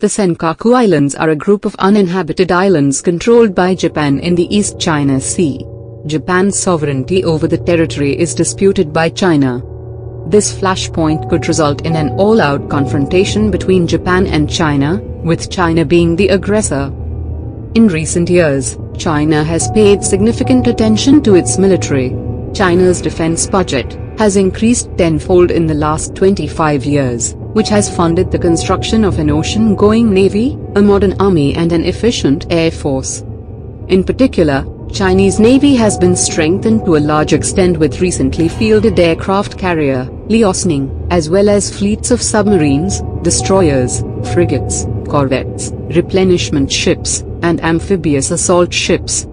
The Senkaku Islands are a group of uninhabited islands controlled by Japan in the East China Sea. Japan's sovereignty over the territory is disputed by China. This flashpoint could result in an all-out confrontation between Japan and China, with China being the aggressor. In recent years, China has paid significant attention to its military. China's defense budget has increased tenfold in the last 25 years, which has funded the construction of an ocean-going navy, a modern army and an efficient air force. In particular, Chinese Navy has been strengthened to a large extent with recently fielded aircraft carrier, Liaoning, as well as fleets of submarines, destroyers, frigates, corvettes, replenishment ships, and amphibious assault ships.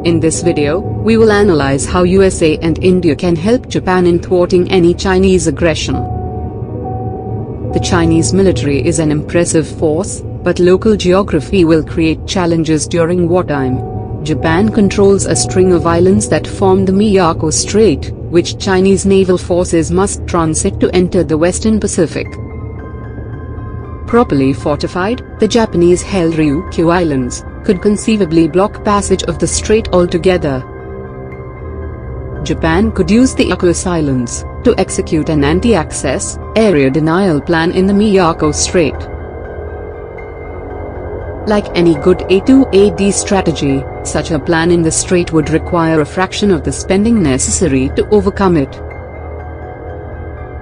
In this video, we will analyze how USA and India can help Japan in thwarting any Chinese aggression. The Chinese military is an impressive force, but local geography will create challenges during wartime. Japan controls a string of islands that form the Miyako Strait, which Chinese naval forces must transit to enter the Western Pacific. Properly fortified, the Japanese-held Ryukyu Islands could conceivably block passage of the strait altogether. Japan could use the Akos Islands to execute an anti-access, area denial plan in the Miyako Strait. Like any good A2AD strategy, such a plan in the strait would require a fraction of the spending necessary to overcome it.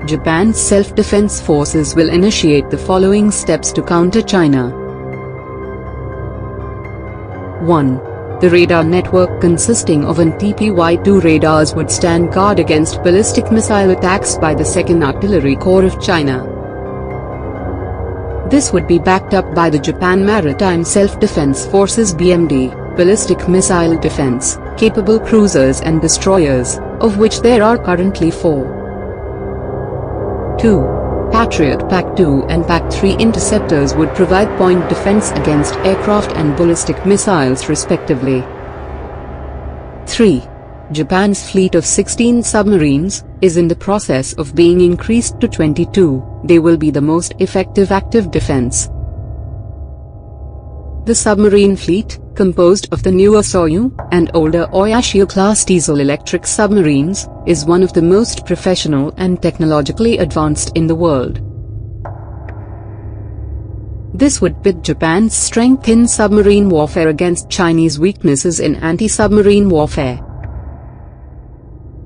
Japan's self-defense forces will initiate the following steps to counter China. 1. The radar network consisting of an TPY-2 radars would stand guard against ballistic missile attacks by the 2nd Artillery Corps of China. This would be backed up by the Japan Maritime Self-Defense Forces BMD, ballistic missile defense, capable cruisers and destroyers, of which there are currently 4. 2. Patriot PAC-2 and PAC-3 interceptors would provide point defense against aircraft and ballistic missiles respectively. 3. Japan's fleet of 16 submarines is in the process of being increased to 22. They will be the most effective active defense. The submarine fleet, composed of the newer Soryu and older Oyashio-class diesel-electric submarines, is one of the most professional and technologically advanced in the world. This would pit Japan's strength in submarine warfare against Chinese weaknesses in anti-submarine warfare.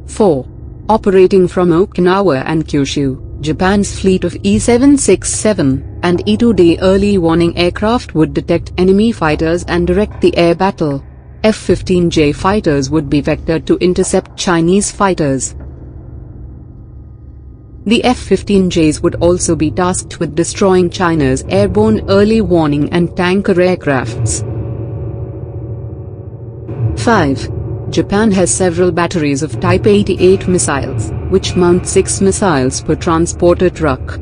4. Operating from Okinawa and Kyushu, Japan's fleet of E-767 and E-2D early warning aircraft would detect enemy fighters and direct the air battle. F-15J fighters would be vectored to intercept Chinese fighters. The F-15Js would also be tasked with destroying China's airborne early warning and tanker aircrafts. 5. Japan has several batteries of Type 88 missiles, which mount 6 missiles per transporter truck.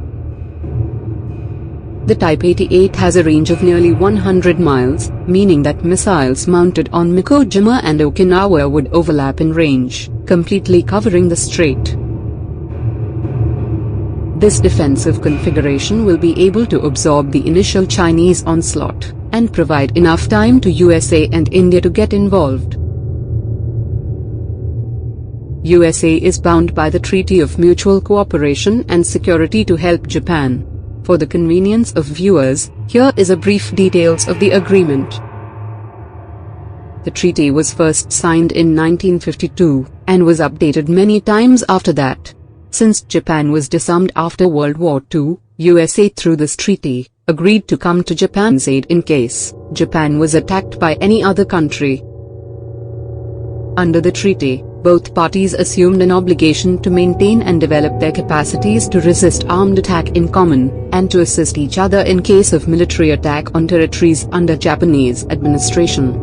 The Type 88 has a range of nearly 100 miles, meaning that missiles mounted on Mikojima and Okinawa would overlap in range, completely covering the strait. This defensive configuration will be able to absorb the initial Chinese onslaught, and provide enough time to USA and India to get involved. USA is bound by the Treaty of Mutual Cooperation and Security to help Japan. For the convenience of viewers, here is a brief details of the agreement. The treaty was first signed in 1952, and was updated many times after that. Since Japan was disarmed after World War II, USA through this treaty, agreed to come to Japan's aid in case Japan was attacked by any other country. Under the treaty, both parties assumed an obligation to maintain and develop their capacities to resist armed attack in common, and to assist each other in case of military attack on territories under Japanese administration.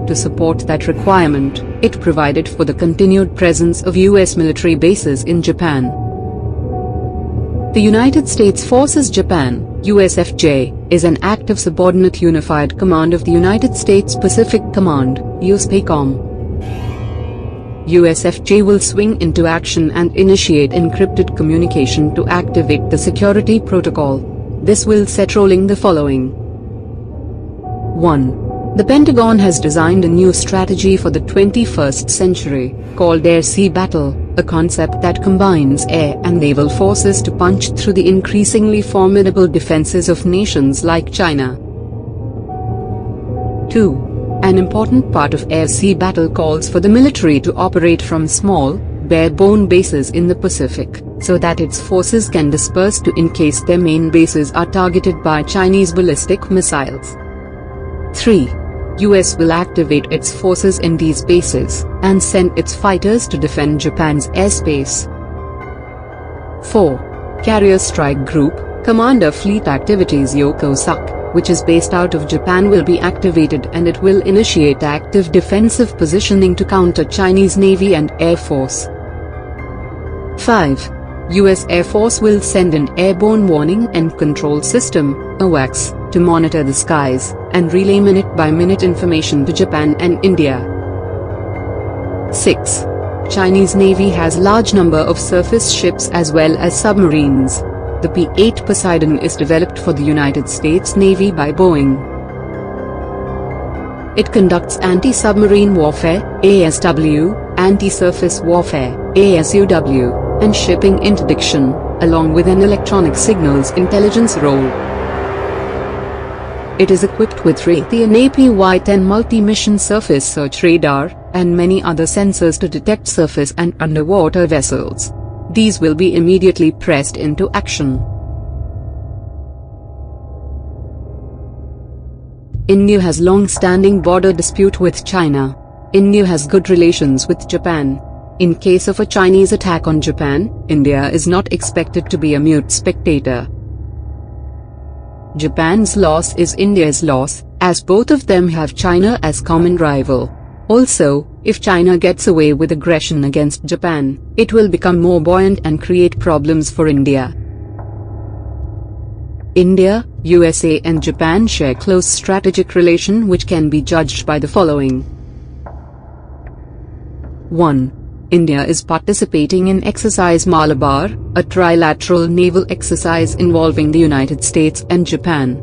To support that requirement, it provided for the continued presence of U.S. military bases in Japan. The United States Forces Japan, USFJ, is an active subordinate unified command of the United States Pacific Command, USPACOM. USFJ will swing into action and initiate encrypted communication to activate the security protocol. This will set rolling the following. 1. The Pentagon has designed a new strategy for the 21st century, called Air-Sea Battle, a concept that combines air and naval forces to punch through the increasingly formidable defenses of nations like China. 2. An important part of Air-Sea Battle calls for the military to operate from small, bare-bone bases in the Pacific, so that its forces can disperse to in case their main bases are targeted by Chinese ballistic missiles. 3. US will activate its forces in these bases, and send its fighters to defend Japan's airspace. 4. Carrier Strike Group, Commander Fleet Activities Yokosuka, which is based out of Japan, will be activated, and it will initiate active defensive positioning to counter Chinese Navy and Air Force. 5. US Air Force will send an Airborne Warning and Control System, AWACS, to monitor the skies, and relay minute-by-minute information to Japan and India. 6. Chinese Navy has large number of surface ships as well as submarines. The P-8 Poseidon is developed for the United States Navy by Boeing. It conducts anti-submarine warfare, ASW, anti-surface warfare, ASUW, and shipping interdiction, along with an electronic signals intelligence role. It is equipped with Raytheon APY-10 multi-mission surface search radar, and many other sensors to detect surface and underwater vessels. These will be immediately pressed into action. India has long-standing border dispute with China. India has good relations with Japan. In case of a Chinese attack on Japan, India is not expected to be a mute spectator. Japan's loss is India's loss, as both of them have China as common rival. Also, if China gets away with aggression against Japan, it will become more buoyant and create problems for India. India, USA and Japan share close strategic relation which can be judged by the following. 1. India is participating in Exercise Malabar, a trilateral naval exercise involving the United States and Japan.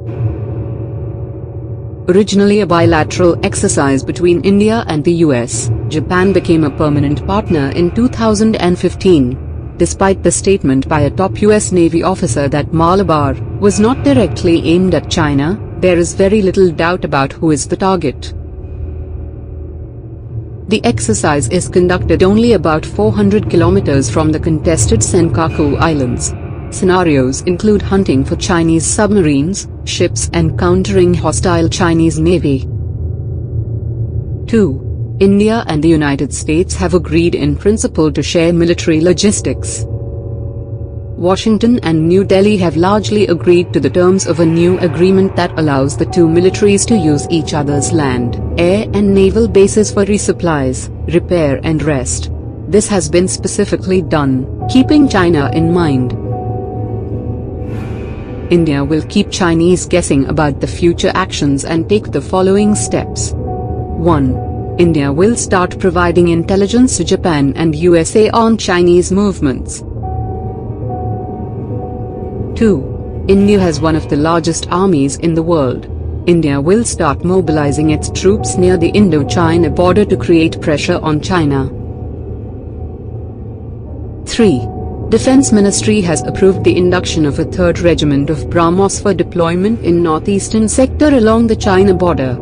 Originally a bilateral exercise between India and the US, Japan became a permanent partner in 2015. Despite the statement by a top US Navy officer that Malabar was not directly aimed at China, there is very little doubt about who is the target. The exercise is conducted only about 400 kilometers from the contested Senkaku Islands. Scenarios include hunting for Chinese submarines, ships and countering hostile Chinese Navy. 2. India and the United States have agreed in principle to share military logistics. Washington and New Delhi have largely agreed to the terms of a new agreement that allows the two militaries to use each other's land, air and naval bases for resupplies, repair and rest. This has been specifically done, keeping China in mind. India will keep Chinese guessing about the future actions and take the following steps. 1. India will start providing intelligence to Japan and USA on Chinese movements. 2. India has one of the largest armies in the world. India will start mobilizing its troops near the Indo-China border to create pressure on China. 3. Defense Ministry has approved the induction of a 3rd Regiment of BrahMos for deployment in northeastern sector along the China border.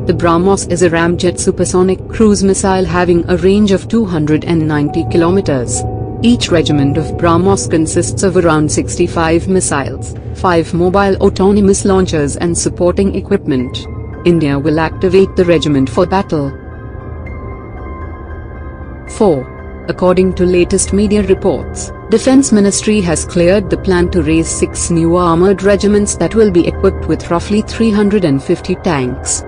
The BrahMos is a ramjet supersonic cruise missile having a range of 290 kilometers. Each regiment of BrahMos consists of around 65 missiles, 5 mobile autonomous launchers and supporting equipment. India will activate the regiment for battle. 4. According to latest media reports, Defense Ministry has cleared the plan to raise 6 new armored regiments that will be equipped with roughly 350 tanks.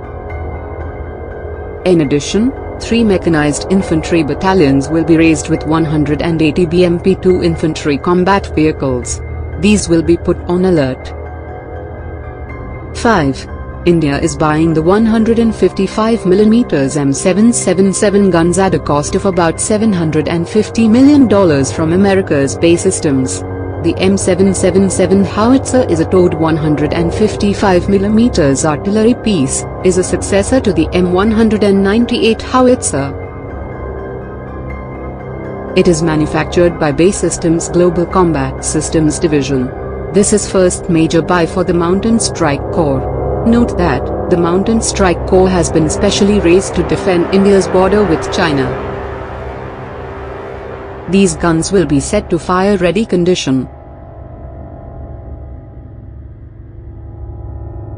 In addition, 3 mechanized infantry battalions will be raised with 180 BMP-2 infantry combat vehicles. These will be put on alert. 5. India is buying the 155mm M777 guns at a cost of about $750 million from America's BAE Systems. The M777 howitzer is a towed 155mm artillery piece, is a successor to the M198 howitzer. It is manufactured by BAE Systems Global Combat Systems Division. This is first major buy for the Mountain Strike Corps. Note that, the Mountain Strike Corps has been specially raised to defend India's border with China. These guns will be set to fire-ready condition.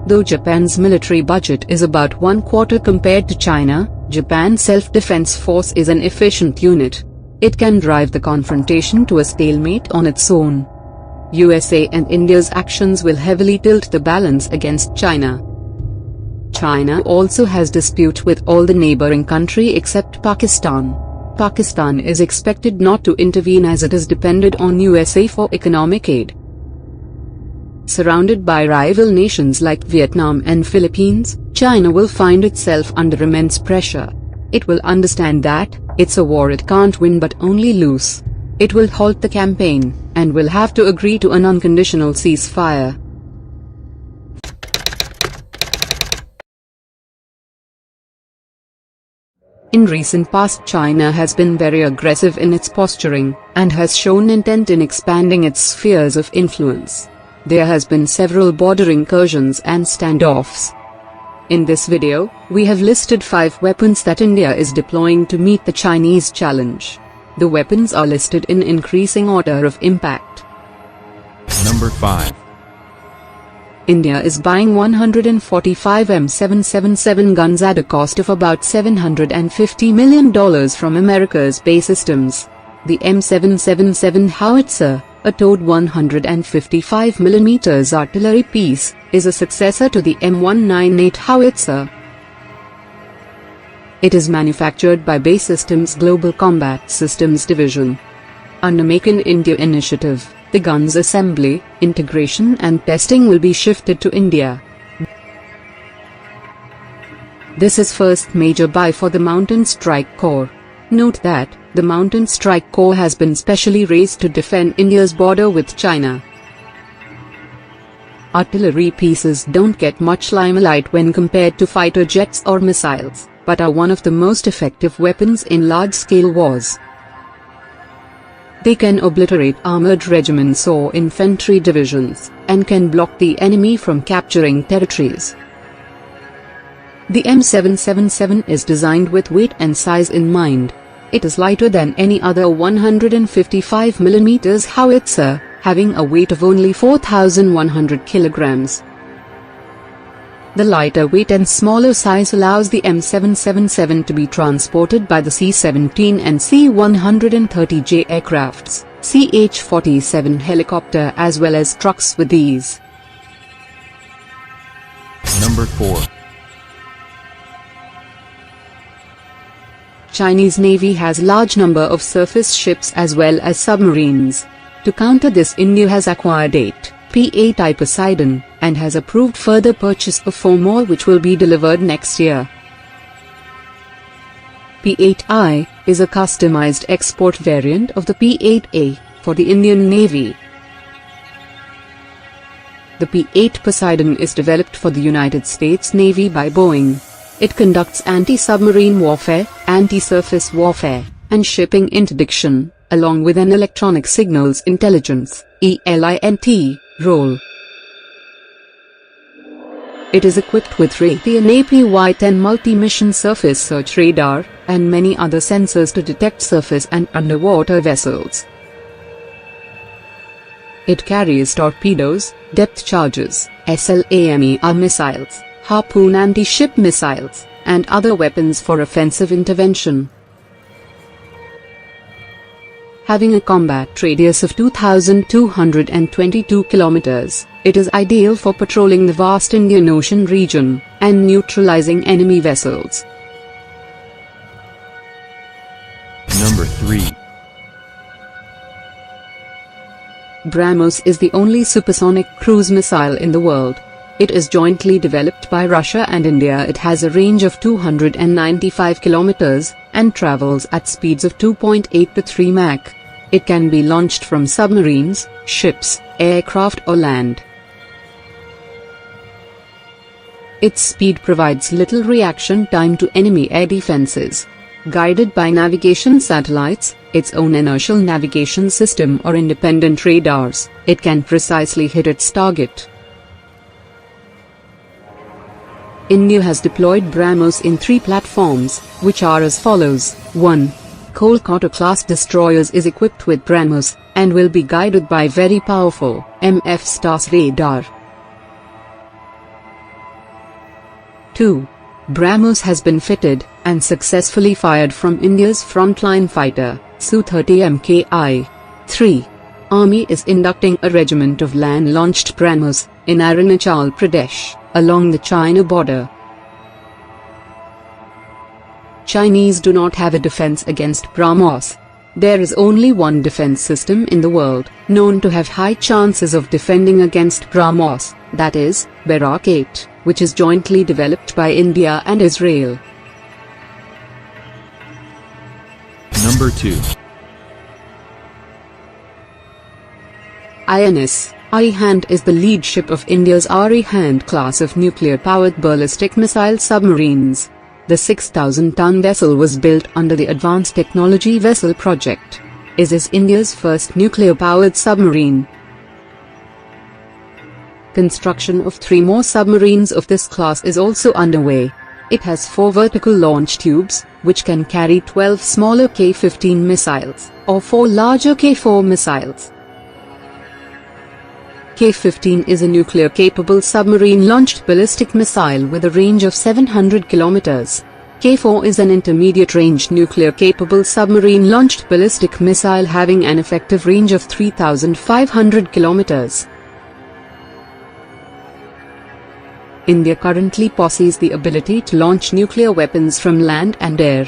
Though Japan's military budget is about 1/4 compared to China, Japan's self-defense force is an efficient unit. It can drive the confrontation to a stalemate on its own. USA and India's actions will heavily tilt the balance against China. China also has dispute with all the neighboring countries except Pakistan. Pakistan is expected not to intervene as it is dependent on USA for economic aid. Surrounded by rival nations like Vietnam and Philippines, China will find itself under immense pressure. It will understand that, it's a war it can't win but only lose. It will halt the campaign, and will have to agree to an unconditional ceasefire. In recent past, China has been very aggressive in its posturing, and has shown intent in expanding its spheres of influence. There has been several border incursions and standoffs. In this video, we have listed 5 weapons that India is deploying to meet the Chinese challenge. The weapons are listed in increasing order of impact. Number 5. India is buying 145 M777 guns at a cost of about $750 million from America's BAE Systems. The M777 howitzer, a towed 155mm artillery piece, is a successor to the M198 howitzer. It is manufactured by BAE Systems Global Combat Systems Division. Under Make in India initiative, the gun's assembly, integration and testing will be shifted to India. This is first major buy for the Mountain Strike Corps. Note that, the Mountain Strike Corps has been specially raised to defend India's border with China. Artillery pieces don't get much limelight when compared to fighter jets or missiles, but are one of the most effective weapons in large-scale wars. They can obliterate armored regiments or infantry divisions, and can block the enemy from capturing territories. The M777 is designed with weight and size in mind. It is lighter than any other 155mm howitzer, having a weight of only 4,100 kilograms. The lighter weight and smaller size allows the M777 to be transported by the C-17 and C-130J aircrafts, CH-47 helicopter as well as trucks with ease. Number 4. Chinese Navy has large number of surface ships as well as submarines. To counter this, India has acquired 8 P-8I Poseidon, and has approved further purchase of 4 more which will be delivered next year. P-8I is a customized export variant of the P-8A for the Indian Navy. The P-8 Poseidon is developed for the United States Navy by Boeing. It conducts anti-submarine warfare, anti-surface warfare, and shipping interdiction, along with an electronic signals intelligence (ELINT) role. It is equipped with Raytheon APY-10 multi-mission surface search radar, and many other sensors to detect surface and underwater vessels. It carries torpedoes, depth charges, SLAMER missiles, Harpoon anti-ship missiles, and other weapons for offensive intervention. Having a combat radius of 2,222 kilometers, it is ideal for patrolling the vast Indian Ocean region, and neutralizing enemy vessels. Number 3. BrahMos is the only supersonic cruise missile in the world. It is jointly developed by Russia and India. It has a range of 295 kilometers, and travels at speeds of 2.8 to 3 Mach. It can be launched from submarines, ships, aircraft or land. Its speed provides little reaction time to enemy air defenses. Guided by navigation satellites, its own inertial navigation system or independent radars, it can precisely hit its target. India has deployed BrahMos in 3 platforms, which are as follows. 1. Kolkata-class destroyers is equipped with BrahMos, and will be guided by very powerful MF-STARS radar. 2. BrahMos has been fitted and successfully fired from India's frontline fighter, Su-30 Mki. 3. Army is inducting a regiment of land-launched BrahMos in Arunachal Pradesh, along the China border. Chinese do not have a defense against BrahMos. There is only one defense system in the world known to have high chances of defending against BrahMos, that is, Barak 8, which is jointly developed by India and Israel. Number 2. INS Arihant is the lead ship of India's Arihant class of nuclear-powered ballistic missile submarines. The 6,000-ton vessel was built under the Advanced Technology Vessel Project. It is India's first nuclear-powered submarine. Construction of 3 more submarines of this class is also underway. It has 4 vertical launch tubes, which can carry 12 smaller K-15 missiles, or 4 larger K-4 missiles. K-15 is a nuclear-capable submarine-launched ballistic missile with a range of 700 kilometers. K-4 is an intermediate-range nuclear-capable submarine-launched ballistic missile having an effective range of 3,500 kilometers. India currently possesses the ability to launch nuclear weapons from land and air.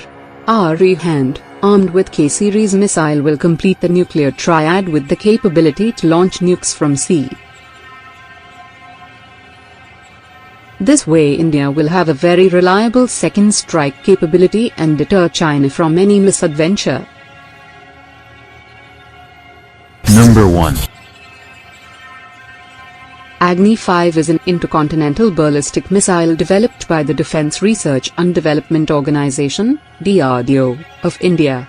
Arihant, armed with K-series missile, will complete the nuclear triad with the capability to launch nukes from sea. This way India will have a very reliable second strike capability and deter China from any misadventure. Number 1. Agni 5 is an intercontinental ballistic missile developed by the Defence Research and Development Organisation, DRDO, of India.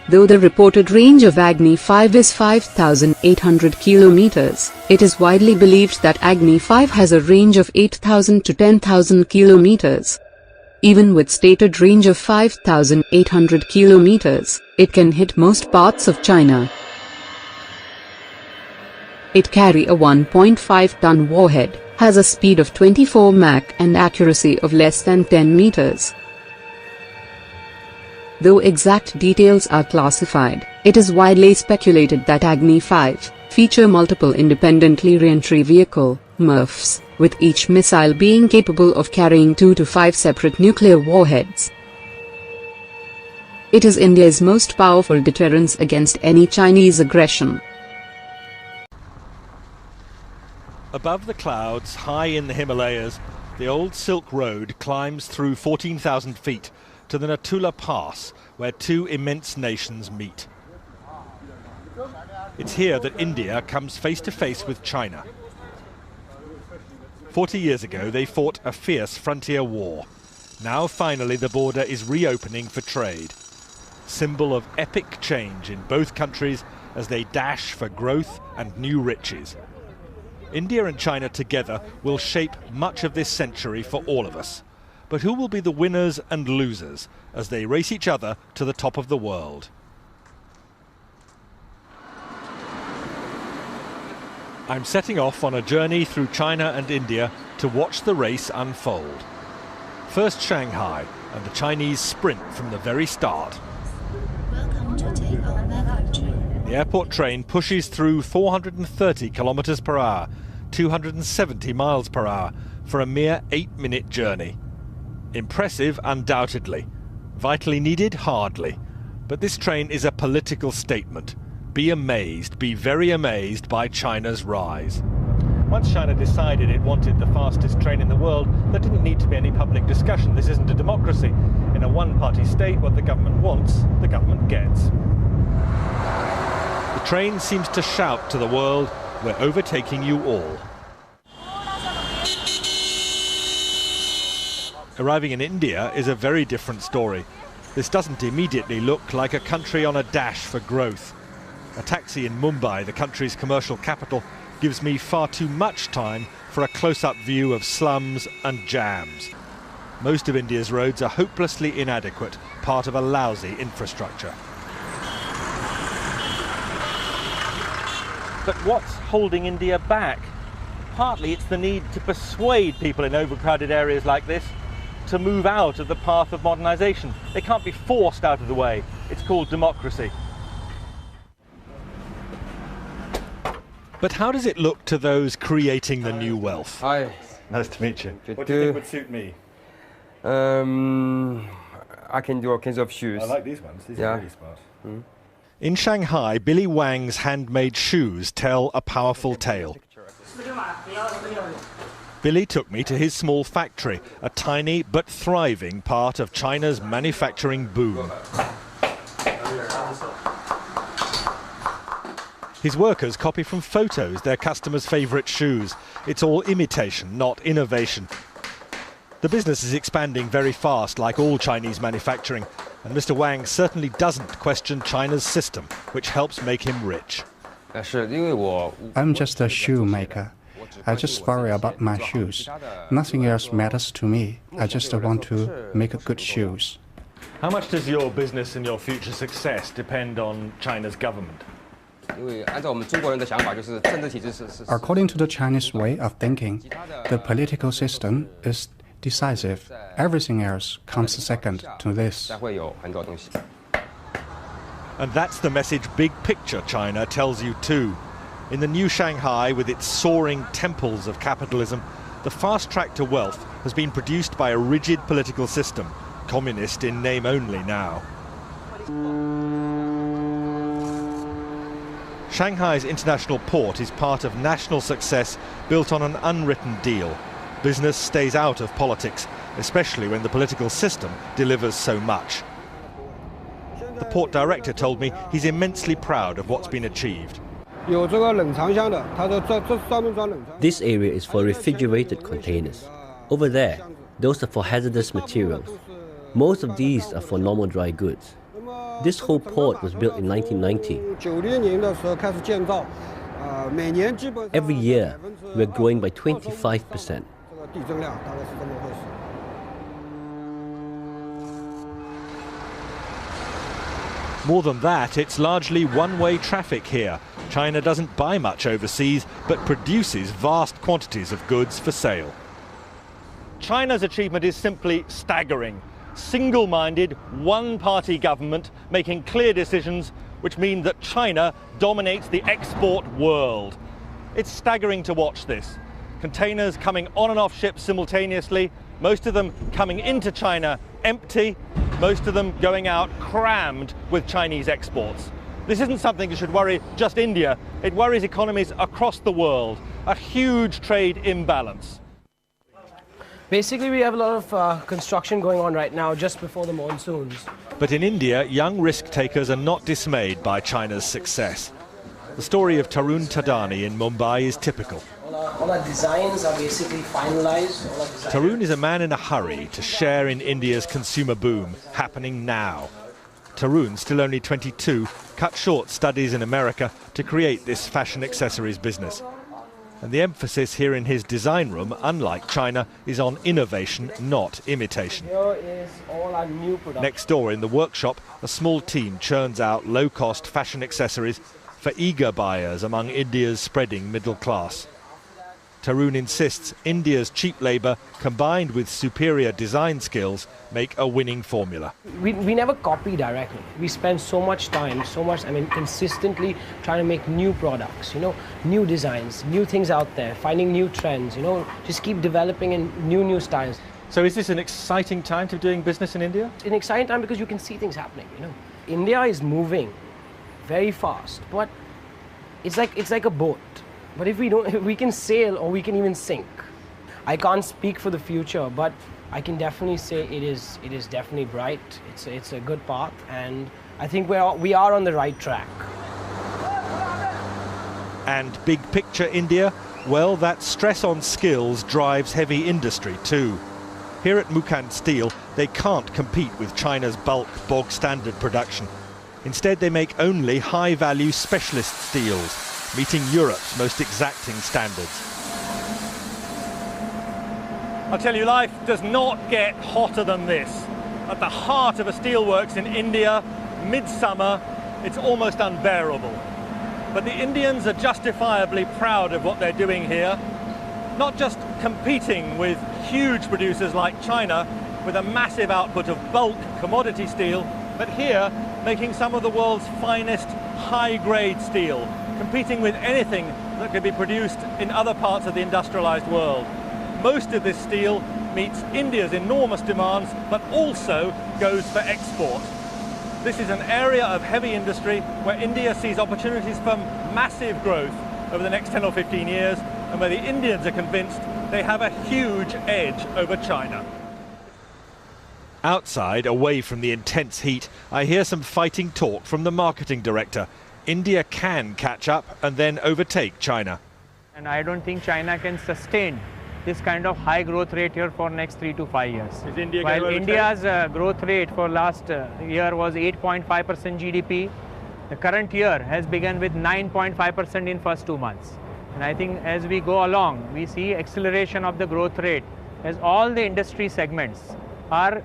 Though the reported range of Agni 5 is 5,800 kilometers, it is widely believed that Agni 5 has a range of 8,000 to 10,000 kilometers. Even with stated range of 5,800 kilometers, it can hit most parts of China. It carries a 1.5-ton warhead, has a speed of 24 Mach and accuracy of less than 10 meters. Though exact details are classified, it is widely speculated that Agni 5 feature multiple independently re-entry vehicle (MIRVs), with each missile being capable of carrying 2 to 5 separate nuclear warheads. It is India's most powerful deterrence against any Chinese aggression. Above the clouds, high in the Himalayas, the old Silk Road climbs through 14,000 feet to the Natula Pass, where 2 immense nations meet. It's here that India comes face to face with China. 40 years ago, they fought a fierce frontier war. Now, finally, the border is reopening for trade. Symbol of epic change in both countries as they dash for growth and new riches. India and China together will shape much of this century for all of us. But who will be the winners and losers as they race each other to the top of the world? I'm setting off on a journey through China and India to watch the race unfold. First Shanghai, and the Chinese sprint from the very start. Welcome to take our baggage train. The airport train pushes through 430 kilometers per hour, 270 miles per hour, for a mere 8-minute journey. Impressive, undoubtedly. Vitally needed, hardly. But this train is a political statement. Be amazed, be very amazed by China's rise. Once China decided it wanted the fastest train in the world, there didn't need to be any public discussion. This isn't a democracy. In In a one-party state, what the government wants, the government gets. The train seems to shout to the world, "We're overtaking you all." Arriving in India is a very different story. This doesn't immediately look like a country on a dash for growth. A taxi in Mumbai, the country's commercial capital, gives me far too much time for a close-up view of slums and jams. Most of India's roads are hopelessly inadequate, part of a lousy infrastructure. But what's holding India back? Partly it's the need to persuade people in overcrowded areas like this to move out of the path of modernisation. They can't be forced out of the way. It's called democracy. But how does it look to those creating the new wealth? Hi. Nice to meet you. What do you think would suit me? I can do all kinds of shoes. I like these ones. These are really smart. In Shanghai, Billy Wang's handmade shoes tell a powerful tale. Billy took me to his small factory, a tiny but thriving part of China's manufacturing boom. His workers copy from photos their customers' favourite shoes. It's all imitation, not innovation. The business is expanding very fast, like all Chinese manufacturing, and Mr. Wang certainly doesn't question China's system, which helps make him rich. I'm just a shoemaker. I just worry about my shoes. Nothing else matters to me. I just want to make good shoes. How much does your business and your future success depend on China's government? According to the Chinese way of thinking, the political system is decisive. Everything else comes second to this. And that's the message big picture China tells you too. In the new Shanghai, with its soaring temples of capitalism, the fast track to wealth has been produced by a rigid political system, communist in name only now. Shanghai's international port is part of national success built on an unwritten deal. Business stays out of politics, especially when the political system delivers so much. The port director told me he's immensely proud of what's been achieved. This area is for refrigerated containers. Over there, those are for hazardous materials. Most of these are for normal dry goods. This whole port was built in 1990. Every year, we're growing by 25%. More than that, it's largely one-way traffic here. China doesn't buy much overseas, but produces vast quantities of goods for sale. China's achievement is simply staggering. Single-minded, one-party government making clear decisions which mean that China dominates the export world. It's staggering to watch this. Containers coming on and off ships simultaneously, most of them coming into China empty, most of them going out crammed with Chinese exports. This isn't something that should worry just India. It worries economies across the world. A huge trade imbalance. Basically, we have a lot of construction going on right now just before the monsoons. But in India, young risk-takers are not dismayed by China's success. The story of Tarun Tadani in Mumbai is typical. All our designs are basically finalized. Tarun is a man in a hurry to share in India's consumer boom, happening now. Tarun, still only 22, cut short studies in America to create this fashion accessories business. And the emphasis here in his design room, unlike China, is on innovation, not imitation. Here is all our new production. Next door in the workshop, a small team churns out low-cost fashion accessories for eager buyers among India's spreading middle class. Tarun insists India's cheap labour, combined with superior design skills, make a winning formula. We never copy directly. We spend so much time, consistently trying to make new products, new designs, new things out there, finding new trends, just keep developing in new styles. So is this an exciting time to be doing business in India? It's an exciting time because you can see things happening, India is moving very fast, but it's like a boat. But if we can sail or we can even sink. I can't speak for the future, but I can definitely say it is definitely bright. It's a good path, and I think we are on the right track. And big picture India? Well, that stress on skills drives heavy industry too. Here at Mukand Steel, they can't compete with China's bulk bog standard production. Instead, they make only high-value specialist steels, meeting Europe's most exacting standards. I'll tell you, life does not get hotter than this. At the heart of a steelworks in India, midsummer, it's almost unbearable. But the Indians are justifiably proud of what they're doing here, not just competing with huge producers like China with a massive output of bulk commodity steel, but here making some of the world's finest high-grade steel, competing with anything that could be produced in other parts of the industrialized world. Most of this steel meets India's enormous demands, but also goes for export. This is an area of heavy industry where India sees opportunities for massive growth over the next 10 or 15 years, and where the Indians are convinced they have a huge edge over China. Outside, away from the intense heat, I hear some fighting talk from the marketing director. India can catch up and then overtake China. And I don't think China can sustain this kind of high growth rate here for next 3 to 5 years. Is India While going to India's growth rate for last year was 8.5% GDP, the current year has begun with 9.5% in first 2 months. And I think as we go along, we see acceleration of the growth rate as all the industry segments are.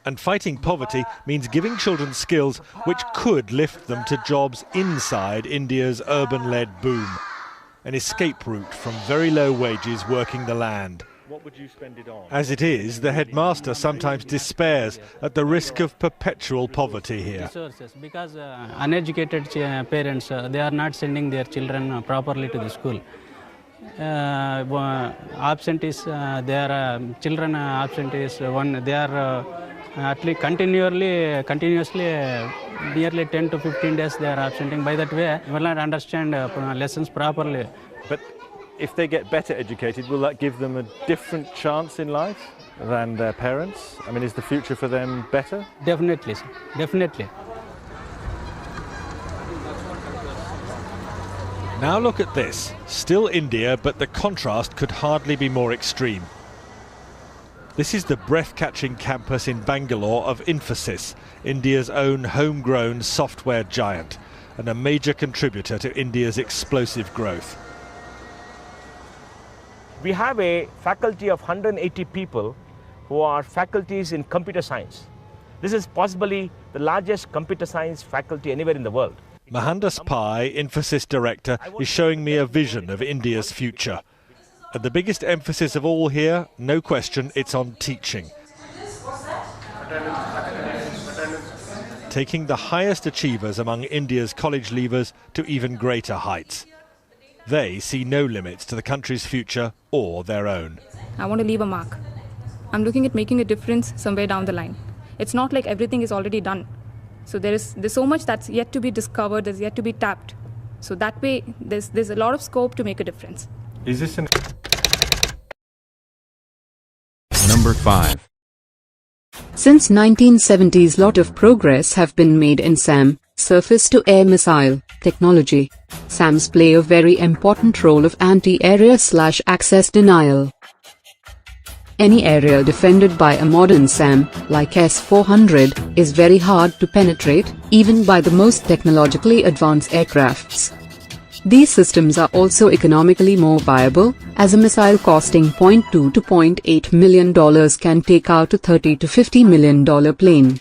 And fighting poverty means giving children skills which could lift them to jobs inside India's urban-led boom. An escape route from very low wages working the land. What would you spend it on? As it is, the headmaster sometimes despairs at the risk of perpetual poverty here. Because uneducated parents, they are not sending their children properly to the school. Absentees, their children absentees, they are at least continuously nearly 10 to 15 days they are absenting. By that way, will not understand lessons properly. But if they get better educated, will that give them a different chance in life than their parents? I mean, is the future for them better? Definitely, sir. Definitely. Now look at this. Still India, but the contrast could hardly be more extreme. This is the breath-catching campus in Bangalore of Infosys, India's own homegrown software giant, and a major contributor to India's explosive growth. We have a faculty of 180 people who are faculties in computer science. This is possibly the largest computer science faculty anywhere in the world. Mohandas Pai, Infosys director, is showing me a vision of India's future. And the biggest emphasis of all here, no question, it's on teaching. Taking the highest achievers among India's college leavers to even greater heights. They see no limits to the country's future or their own. I want to leave a mark. I'm looking at making a difference somewhere down the line. It's not like everything is already done. So there's so much that's yet to be discovered, there's yet to be tapped. So that way, there's a lot of scope to make a difference. Is this an... Number 5. Since 1970s, lot of progress have been made in SAM, surface-to-air missile, technology. SAMs play a very important role of anti-area/access denial. Any area defended by a modern SAM, like S-400, is very hard to penetrate, even by the most technologically advanced aircrafts. These systems are also economically more viable, as a missile costing $0.2 to $0.8 million can take out a $30 to $50 million plane.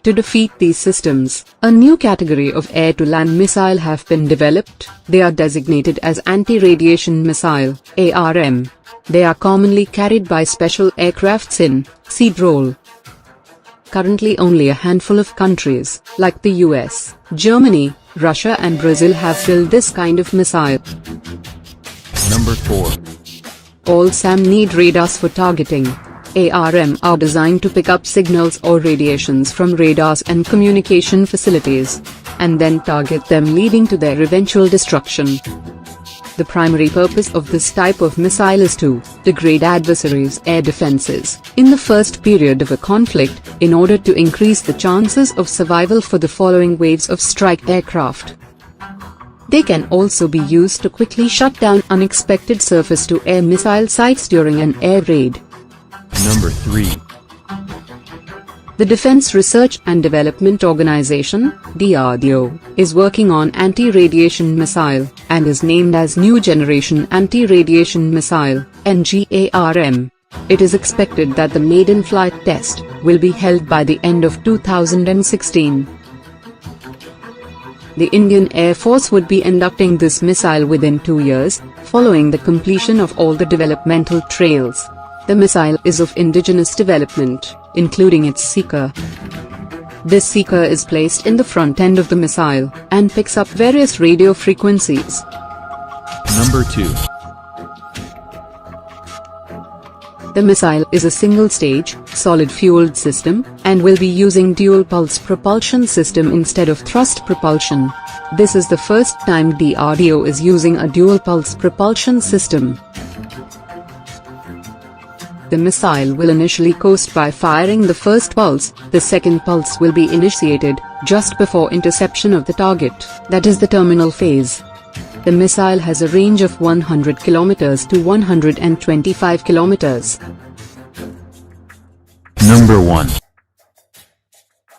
To defeat these systems, a new category of air-to-land missile have been developed. They are designated as anti-radiation missile, ARM. They are commonly carried by special aircrafts in seed role. Currently only a handful of countries, like the US, Germany, Russia and Brazil have built this kind of missile. Number 4. All SAM need radars for targeting. ARM are designed to pick up signals or radiations from radars and communication facilities, and then target them, leading to their eventual destruction. The primary purpose of this type of missile is to degrade adversaries' air defenses in the first period of a conflict, in order to increase the chances of survival for the following waves of strike aircraft. They can also be used to quickly shut down unexpected surface-to-air missile sites during an air raid. Number 3. The Defense Research and Development Organization, DRDO, is working on anti-radiation missile, and is named as New Generation Anti-Radiation Missile, NGARM. It is expected that the maiden flight test will be held by the end of 2016. The Indian Air Force would be inducting this missile within 2 years, following the completion of all the developmental trails. The missile is of indigenous development, including its seeker. This seeker is placed in the front end of the missile, and picks up various radio frequencies. Number 2. The missile is a single-stage, solid-fueled system, and will be using dual-pulse propulsion system instead of thrust propulsion. This is the first time DRDO is using a dual-pulse propulsion system. The missile will initially coast by firing the first pulse. The second pulse will be initiated just before interception of the target, that is the terminal phase. The missile has a range of 100 km to 125 km. Number 1.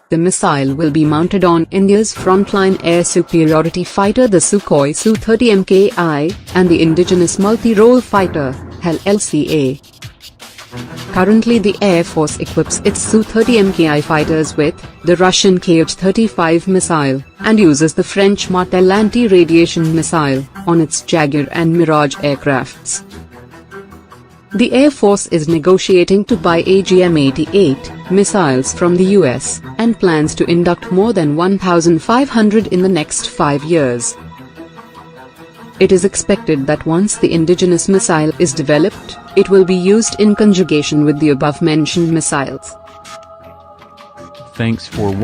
The missile will be mounted on India's frontline air superiority fighter, the Sukhoi Su-30 Mki, and the indigenous multi-role fighter, HAL-LCA. Currently the Air Force equips its Su-30 Mki fighters with the Russian Kh-35 missile, and uses the French Martel anti-radiation missile on its Jaguar and Mirage aircrafts. The Air Force is negotiating to buy AGM-88 missiles from the US, and plans to induct more than 1,500 in the next 5 years. It is expected that once the indigenous missile is developed, it will be used in conjugation with the above-mentioned missiles. Thanks for watching.